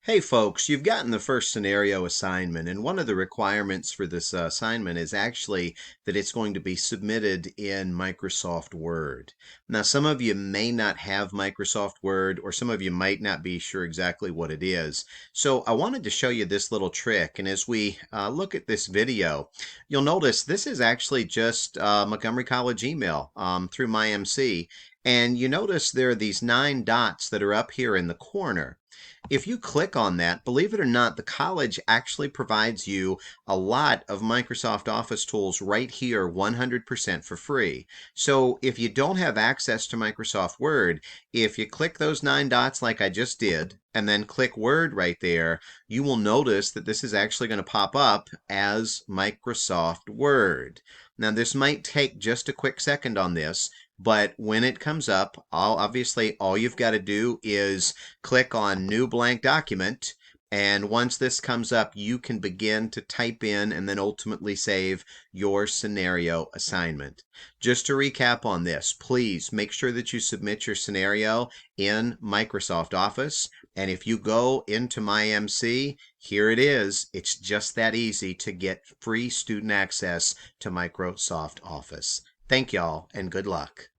Hey folks, you've gotten the first scenario assignment, and one of the requirements for this assignment is actually that it's going to be submitted in Microsoft Word. Now, some of you may not have Microsoft Word, or some of you might not be sure exactly what it is. So I wanted to show you this little trick, and as we look at this video, you'll notice this is actually just Montgomery College email through MyMC, and you notice there are these 9 dots that are up here in the corner. If you click on that, believe it or not, the college actually provides you a lot of Microsoft Office tools right here 100% for free. So if you don't have access to Microsoft Word, if you click those 9 dots like I just did, and then click Word right there, you will notice that this is actually going to pop up as Microsoft Word. Now this might take just a quick second on this, but when it comes up, obviously all you've got to do is click on New Blank Document, and once this comes up, you can begin to type in and then ultimately save your scenario assignment. Just to recap on this, please make sure that you submit your scenario in Microsoft Office. And if you go into MyMC, here it is. It's just that easy to get free student access to Microsoft Office. Thank y'all and good luck.